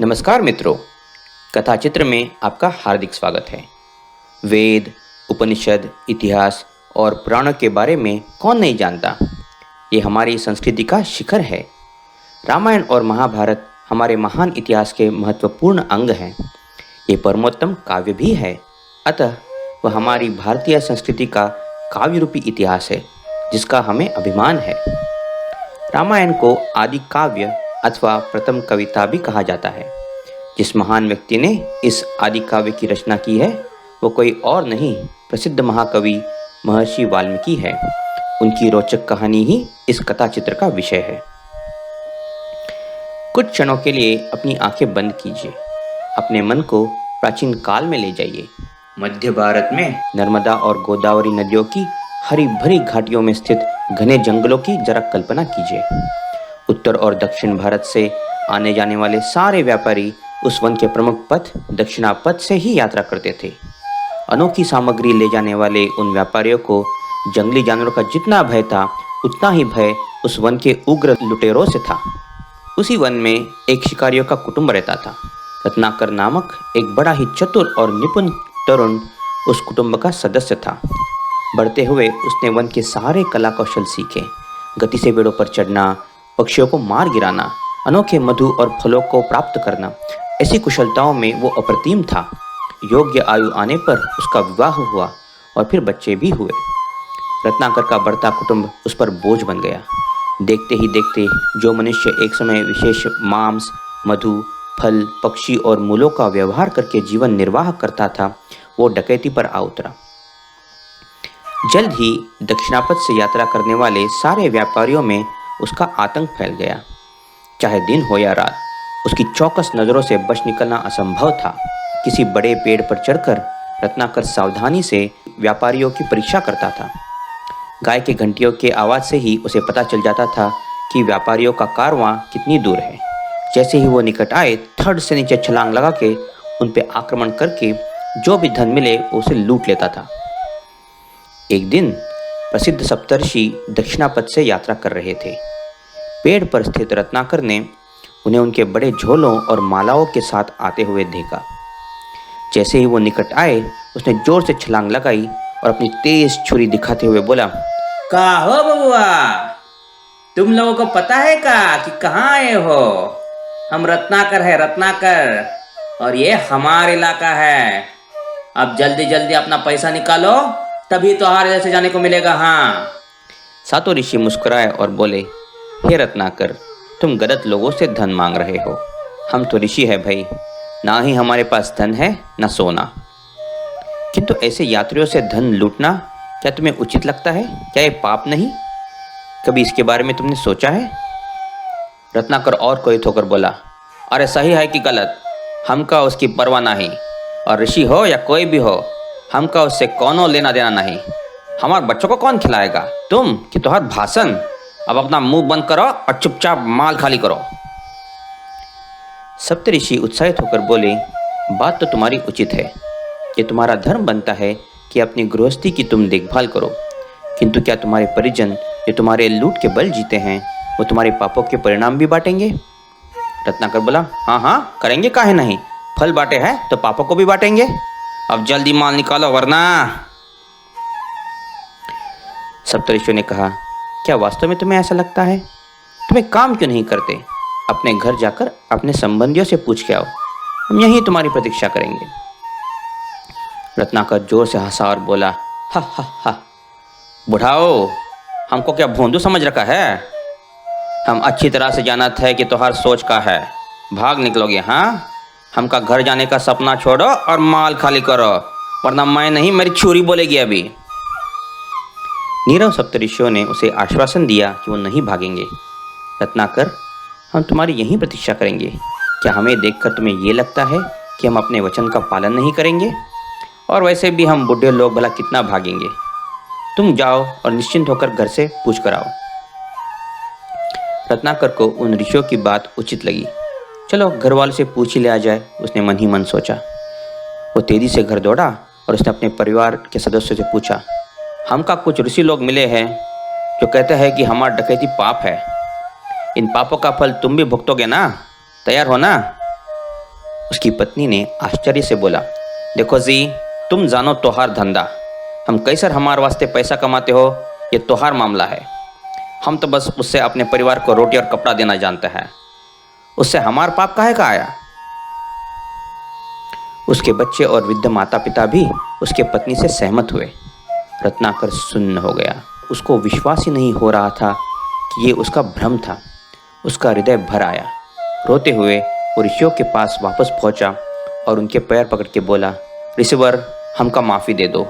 नमस्कार मित्रों, कथा चित्र में आपका हार्दिक स्वागत है। वेद, उपनिषद, इतिहास और पुराणों के बारे में कौन नहीं जानता। ये हमारी संस्कृति का शिखर है। रामायण और महाभारत हमारे महान इतिहास के महत्वपूर्ण अंग हैं। ये परमोत्तम काव्य भी है, अतः वह हमारी भारतीय संस्कृति का काव्य रूपी इतिहास है जिसका हमें अभिमान है। रामायण को आदि काव्य अथवा प्रथम कविता भी कहा जाता है। जिस महान व्यक्ति ने इस आदि काव्य की रचना की है वो कोई और नहीं, प्रसिद्ध महाकवि महर्षि वाल्मीकि है। उनकी रोचक कहानी ही इस कथा चित्र का विषय है। कुछ क्षणों के लिए अपनी आंखें बंद कीजिए, अपने मन को प्राचीन काल में ले जाइए। मध्य भारत में नर्मदा और गोदावरी नदियों की हरी भरी घाटियों में स्थित घने जंगलों की जरा कल्पना कीजिए। उत्तर और दक्षिण भारत से आने जाने वाले सारे व्यापारी उस वन के प्रमुख पथ दक्षिणापथ से ही यात्रा करते थे। अनोखी सामग्री ले जाने वाले उन व्यापारियों को जंगली जानवरों का जितना भय था उतना ही भय उस वन के उग्र लुटेरों से था। उसी वन में एक शिकारियों का कुटुंब रहता था। रत्नाकर नामक एक बड़ा ही चतुर और निपुण तरुण उस कुटुंब का सदस्य था। बढ़ते हुए उसने वन के सारे कला कौशल सीखे। गति से पेड़ों पर चढ़ना, पक्षियों को मार गिराना, अनोखे मधु और फलों को प्राप्त करना, ऐसी कुशलताओं में वो अप्रतिम था। योग्य आयु आने पर उसका विवाह हुआ और फिर बच्चे भी हुए। रत्नाकर का बढ़ता कुटुंब उस पर बोझ बन गया। देखते ही देखते जो मनुष्य एक समय विशेष मांस, मधु, फल, पक्षी और मूलों का व्यवहार करके जीवन निर्वाह करता था, वो डकैती पर आ उतरा। जल्द ही दक्षिणापथ से यात्रा करने वाले सारे व्यापारियों में उसका आतंक फैल गया। चाहे दिन हो या रात, उसकी चौकस नज़रों से बच निकलना असंभव था। किसी बड़े पेड़ पर चढ़कर रत्नाकर सावधानी से व्यापारियों की परीक्षा करता था। गाय के घंटियों के आवाज़ से ही उसे पता चल जाता था कि व्यापारियों का कारवां कितनी दूर है। जैसे ही वो निकट आए, थड़ से नीचे छलांग लगा के उन पर आक्रमण करके जो भी धन मिले उसे लूट लेता था। एक दिन प्रसिद्ध सप्तर्षि दक्षिणापथ से यात्रा कर रहे थे। पेड़ पर स्थित रत्नाकर ने उन्हें उनके बड़े झोलों और मालाओं के साथ आते हुए देखा। जैसे ही वो निकट आए, उसने जोर से छलांग लगाई और अपनी तेज छुरी दिखाते हुए बोला, का हो बबुआ, तुम लोगों को पता है कि कहाँ आए हो? हम रत्नाकर है, रत्नाकर, और ये हमारा इलाका है। अब जल्दी जल्दी अपना पैसा निकालो, तभी त्योहार जैसे जाने को मिलेगा। हाँ। सातों ऋषि मुस्कुराए और बोले, हे रत्नाकर, तुम गलत लोगों से धन मांग रहे हो। हम तो ऋषि है भाई, ना ही हमारे पास धन है ना सोना। किंतु ऐसे यात्रियों से धन लूटना क्या तुम्हें उचित लगता है? क्या ये पाप नहीं? कभी इसके बारे में तुमने सोचा है? रत्नाकर और कोई होकर बोला, अरे सही है कि गलत, हमका उसकी परवाह नहीं। और ऋषि हो या कोई भी हो, हमका उससे कौनो लेना देना नहीं। हमारे बच्चों को कौन खिलाएगा? तुम कि तुम्हारा भाषण। अब अपना मुंह बंद करो और चुपचाप माल खाली करो। सप्तऋषि उत्साहित होकर बोले, बात तो तुम्हारी उचित है। ये तुम्हारा धर्म बनता है कि अपनी गृहस्थी की तुम देखभाल करो। किंतु क्या तुम्हारे परिजन जो तुम्हारे लूट के बल जीते हैं वो तुम्हारे पापों के परिणाम भी बांटेंगे? रत्नाकर बोला, हाँ हाँ करेंगे, काहे नहीं। फल बांटे हैं तो पापों को भी बांटेंगे। अब जल्दी माल निकालो वरना। सप्तऋषियों ने कहा, क्या वास्तव में तुम्हें ऐसा लगता है? तुम्हें काम क्यों नहीं करते? अपने घर जाकर अपने संबंधियों से पूछ के आओ, हम यहीं तुम्हारी प्रतीक्षा करेंगे। रत्नाकर जोर से हंसा और बोला, हा हा हा, बुढ़ाओ, हमको क्या भोंदू समझ रखा है? हम अच्छी तरह से जानत है कि तुम्हार सोच का है। भाग निकलोगे? हाँ, हमका घर जाने का सपना छोड़ो और माल खाली करो, वरना मैं नहीं, मेरी छुरी बोलेगी अभी। नीरव सप्तऋषियों ने उसे आश्वासन दिया कि वो नहीं भागेंगे। रत्नाकर, हम तुम्हारी यहीं प्रतीक्षा करेंगे। क्या हमें देखकर तुम्हें ये लगता है कि हम अपने वचन का पालन नहीं करेंगे? और वैसे भी हम बूढ़े लोग भला कितना भागेंगे। तुम जाओ और निश्चिंत होकर घर से पूछ कर आओ। रत्नाकर को उन ऋषियों की बात उचित लगी। चलो घर वालों से पूछ ही लिया जाए, उसने मन ही मन सोचा। वो तेजी से घर दौड़ा और उसने अपने परिवार के सदस्यों से पूछा, हमका कुछ ऋषि लोग मिले हैं जो कहते हैं कि हमारा डकैती पाप है। इन पापों का फल तुम भी भुगतोगे ना? तैयार हो ना? उसकी पत्नी ने आश्चर्य से बोला, देखो जी, तुम जानो तोहार धंधा, हम कैसर हमारे वास्ते पैसा कमाते हो, ये तोहार मामला है। हम तो बस उससे अपने परिवार को रोटी और कपड़ा देना जानते हैं, उससे हमार पाप काहे का आया। उसके बच्चे और वृद्ध माता पिता भी उसके पत्नी से सहमत हुए। रत्नाकर सुन्न हो गया। उसको विश्वास ही नहीं हो रहा था कि ये उसका भ्रम था। उसका हृदय भर आया। रोते हुए वो ऋषियों के पास वापस पहुंचा और उनके पैर पकड़ के बोला, ऋषिवर, हमका माफ़ी दे दो,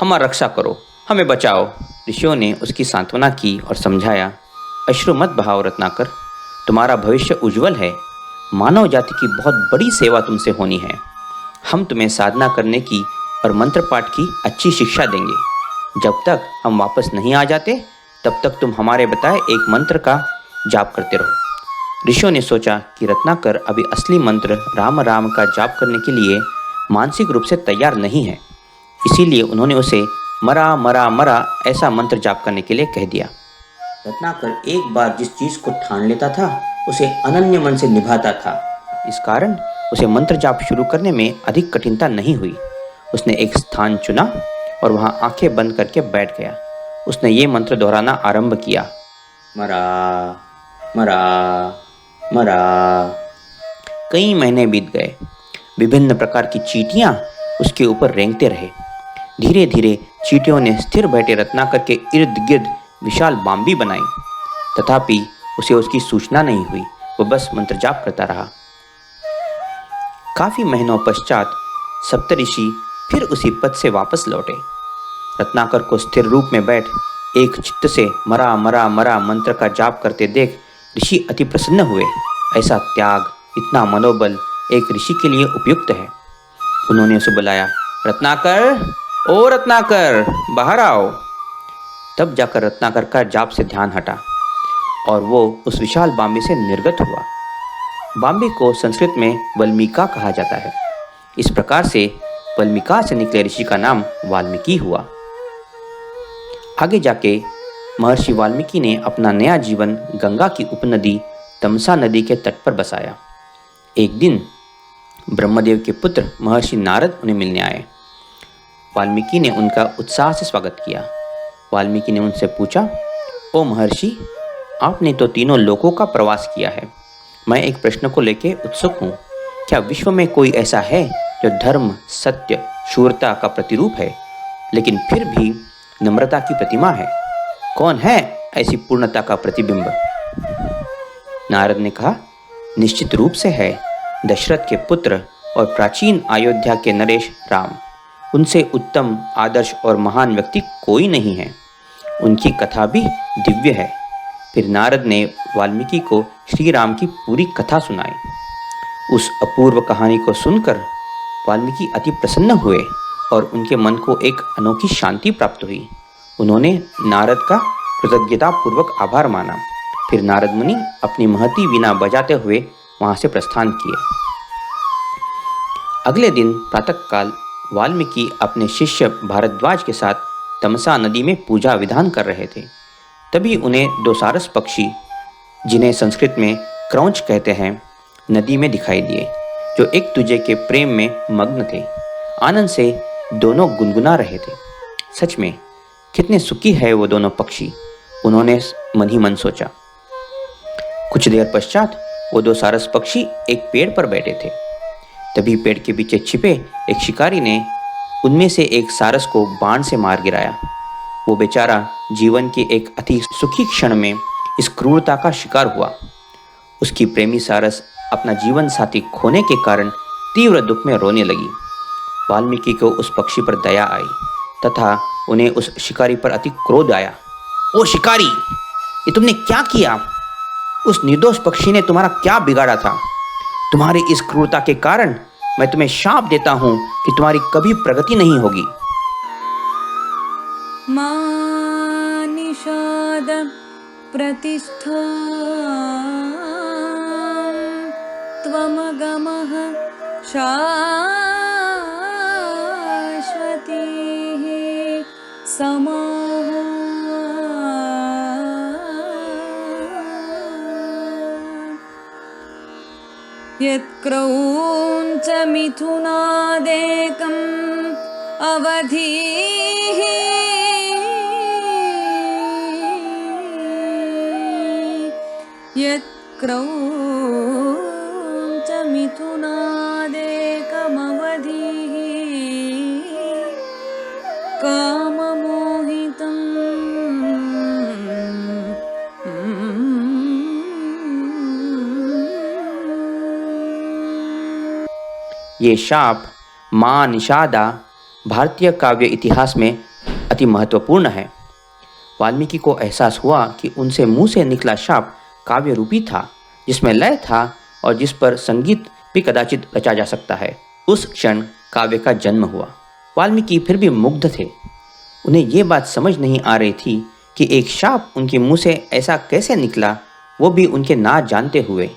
हमारी रक्षा करो, हमें बचाओ। ऋषियों ने उसकी सांत्वना की और समझाया, अश्रु मत बहाओ रत्नाकर, तुम्हारा भविष्य उज्जवल है। मानव जाति की बहुत बड़ी सेवा तुमसे होनी है। हम तुम्हें साधना करने की और मंत्र पाठ की अच्छी शिक्षा देंगे। जब तक हम वापस नहीं आ जाते तब तक तुम हमारे बताए एक मंत्र का जाप करते रहो। ऋषियों ने सोचा कि रत्नाकर अभी असली मंत्र राम राम का जाप करने के लिए मानसिक रूप से तैयार नहीं है, इसीलिए उन्होंने उसे मरा मरा मरा ऐसा मंत्र जाप करने के लिए कह दिया। रत्नाकर एक बार जिस चीज को ठान लेता था उसे अनन्य मन से निभाता था। इस कारण उसे मंत्र जाप शुरू करने में अधिक कठिनता नहीं हुई। उसने एक स्थान चुना और वहां आंखें बंद करके बैठ गया। उसने ये मंत्र दोहराना आरंभ किया, मरा मरा मरा। कई महीने बीत गए। विभिन्न प्रकार की चींटियां उसके ऊपर रेंगते रहे। धीरे धीरे चींटियों ने स्थिर बैठे रत्नाकर के इर्द गिर्द विशाल बाम्बी बनाई। तथापि उसे उसकी सूचना नहीं हुई। वह बस मंत्र जाप करता रहा। काफी महीनों पश्चात सप्तऋषि फिर उसी पद से वापस लौटे। रत्नाकर को स्थिर रूप में बैठ एक चित्त से मरा मरा मरा मंत्र का जाप करते देख ऋषि अति प्रसन्न हुए। ऐसा त्याग, इतना मनोबल एक ऋषि के लिए उपयुक्त है। उन्होंने उसे बुलाया, रत्नाकर, ओ रत्नाकर, बाहर आओ। तब जाकर रत्नाकर का जाप से ध्यान हटा और वो उस विशाल बाम्बी से निर्गत हुआ। बाम्बी को संस्कृत में वल्मीका कहा जाता है। इस प्रकार से वल्मीका से निकले ऋषि का नाम वाल्मीकि हुआ। आगे जाके महर्षि वाल्मीकि ने अपना नया जीवन गंगा की उपनदी तमसा नदी के तट पर बसाया। एक दिन ब्रह्मदेव के पुत्र महर्षि नारद उन्हें मिलने आए। वाल्मीकि ने उनका उत्साह से स्वागत किया। वाल्मीकि ने उनसे पूछा, ओ महर्षि, आपने तो तीनों लोकों का प्रवास किया है। मैं एक प्रश्न को लेकर उत्सुक हूँ। क्या विश्व में कोई ऐसा है जो धर्म, सत्य, शूरता का प्रतिरूप है, लेकिन फिर भी नम्रता की प्रतिमा है? कौन है ऐसी पूर्णता का प्रतिबिंब? नारद ने कहा, निश्चित रूप से है दशरथ के पुत्र और प्राचीन अयोध्या के नरेश राम। उनसे उत्तम, आदर्श और महान व्यक्ति कोई नहीं है। उनकी कथा भी दिव्य है। फिर नारद ने वाल्मीकि को श्री राम की पूरी कथा सुनाई। उस अपूर्व कहानी को सुनकर वाल्मीकि अति प्रसन्न हुए और उनके मन को एक अनोखी शांति प्राप्त हुई। उन्होंने नारद का कृतज्ञतापूर्वक आभार माना। फिर नारद मुनि अपनी महती वीणा बजाते हुए वहां से प्रस्थान किए। अगले दिन प्रातःकाल वाल्मीकि अपने शिष्य भारद्वाज के साथ तमसा नदी में पूजा विधान कर रहे थे। तभी उन्हें दो सारस पक्षी, जिन्हें संस्कृत में क्रौंच कहते हैं, नदी में दिखाई दिए, जो एक दूजे के प्रेम में मग्न थे। आनंद से दोनों गुनगुना रहे थे। सच में कितने सुखी है वो दोनों पक्षी, उन्होंने मन ही मन सोचा। कुछ देर पश्चात वो दो सारस पक्षी एक पेड़ पर बैठे थे। तभी पेड़ के पीछे छिपे एक शिकारी ने उनमें से एक सारस को बाण से मार गिराया। वो बेचारा जीवन के एक अति सुखी क्षण में इस क्रूरता का शिकार हुआ। उसकी प्रेमी सारस अपना जीवन साथी खोने के कारण तीव्र दुख में रोने लगी। वाल्मीकि को उस पक्षी पर दया आई तथा उन्हें उस शिकारी पर अति क्रोध आया। ओ शिकारी, ये तुमने क्या किया? उस निर्दोष पक्षी ने तुम्हारा क्या बिगाड़ा था? तुम्हारी इस क्रूरता के कारण मैं तुम्हें शाप देता हूं कि तुम्हारी कभी प्रगति नहीं होगी। निषाद प्रतिष्ठा त्वमगमः शाश्वतीः समाः। यत्क्रौञ्चमिथुनादेकम् अवधिः यत्क्रौञ्चमिथुनादेकमवधिः ये शाप माँ निषादा भारतीय काव्य इतिहास में अति महत्वपूर्ण है। वाल्मीकि को एहसास हुआ कि उनसे मुंह से निकला शाप काव्य रूपी था, जिसमें लय था और जिस पर संगीत भी कदाचित रचा जा सकता है। उस क्षण काव्य का जन्म हुआ। वाल्मीकि फिर भी मुग्ध थे। उन्हें ये बात समझ नहीं आ रही थी कि एक शाप उनके मुंह से ऐसा कैसे निकला, वो भी उनके ना जानते हुए।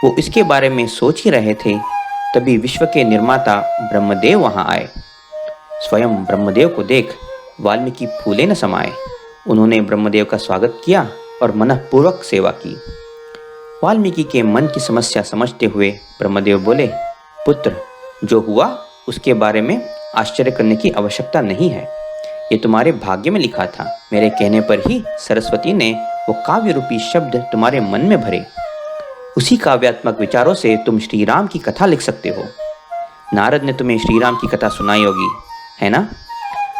वो इसके बारे में सोच ही रहे थे, तभी विश्व के निर्माता ब्रह्मदेव वहां आए। स्वयं ब्रह्मदेव को देख वाल्मीकि फूले न समाये। उन्होंने ब्रह्मदेव का स्वागत किया और मनःपूर्वक सेवा की। वाल्मीकि के मन की समस्या समझते हुए ब्रह्मदेव बोले, पुत्र, जो हुआ उसके बारे में आश्चर्य करने की आवश्यकता नहीं है। ये तुम्हारे भाग्य में लिखा था। मेरे कहने पर ही सरस्वती ने वो काव्य रूपी शब्द तुम्हारे मन में भरे। उसी काव्यात्मक विचारों से तुम श्री राम की कथा लिख सकते हो। नारद ने तुम्हें श्री राम की कथा सुनाई होगी, है ना?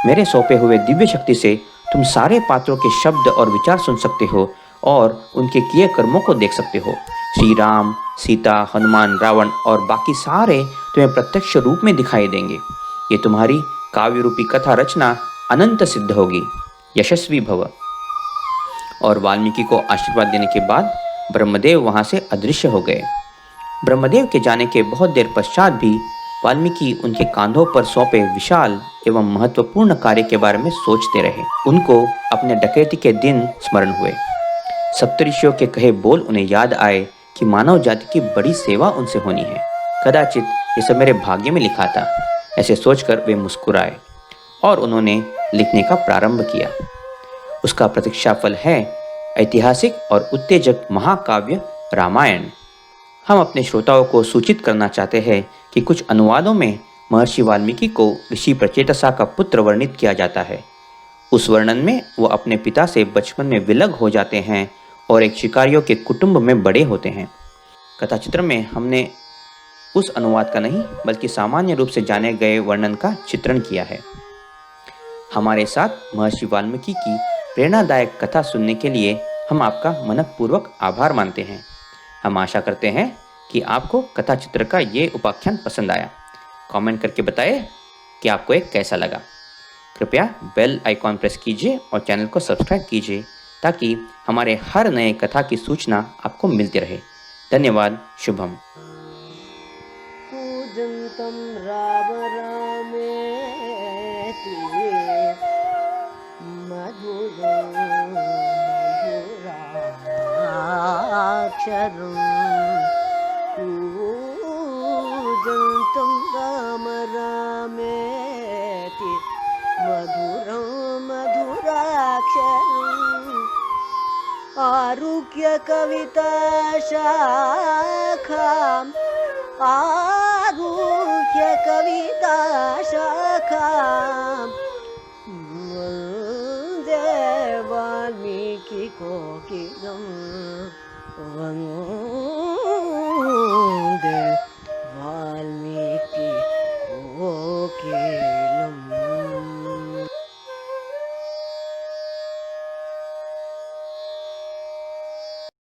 मेरे सौंपे हुए दिव्य शक्ति से तुम सारे पात्रों के शब्द और विचार सुन सकते हो और उनके किए कर्मों को देख सकते हो। श्री राम, सीता, हनुमान, रावण और बाकी सारे तुम्हें प्रत्यक्ष रूप में दिखाई देंगे। ये तुम्हारी काव्य रूपी कथा रचना अनंत सिद्ध होगी। यशस्वी भव। और वाल्मीकि को आशीर्वाद देने के बाद ब्रह्मदेव वहां से अदृश्य हो गए। ब्रह्मदेव के जाने के बहुत देर पश्चात भी वाल्मीकि उनके कांधों पर सौंपे विशाल एवं महत्वपूर्ण कार्य के बारे में सोचते रहे। उनको अपने डकैती के दिन स्मरण हुए। सप्तऋषियों के कहे बोल उन्हें याद आए कि मानव जाति की बड़ी सेवा उनसे होनी है। कदाचित ये सब मेरे भाग्य में लिखा था। ऐसे सोचकर वे मुस्कुराए और उन्होंने लिखने का प्रारंभ किया। उसका प्रतीक्षा फल है ऐतिहासिक और उत्तेजक महाकाव्य रामायण। हम अपने श्रोताओं को सूचित करना चाहते हैं कि कुछ अनुवादों में महर्षि वाल्मीकि को ऋषि प्रचेतसा का पुत्र वर्णित किया जाता है। उस वर्णन में वो अपने पिता से बचपन में विलग हो जाते हैं और एक शिकारियों के कुटुंब में बड़े होते हैं। कथाचित्र में हमने उस अनुवाद का नहीं बल्कि सामान्य रूप से जाने गए वर्णन का चित्रण किया है। हमारे साथ महर्षि वाल्मीकि की प्रेरणादायक कथा सुनने के लिए हम आपका मनपूर्वक आभार मानते हैं। हम आशा करते हैं कि आपको कथा चित्र का ये उपाख्यान पसंद आया। कमेंट करके बताएं कि आपको ये कैसा लगा। कृपया बेल आइकॉन प्रेस कीजिए और चैनल को सब्सक्राइब कीजिए ताकि हमारे हर नए कथा की सूचना आपको मिलती रहे। धन्यवाद। शुभम। पूजन्तं राम रामेति मधुरं मधुराक्षरम् पूजन्तं राम रामेति मधुरं मधुराक्षरम् आरुह्य कविता शाखाम् आरुह्य कविता शाखाम् वन्दे वाल्मीकि कोकिलं वन्दे वाल्मीकि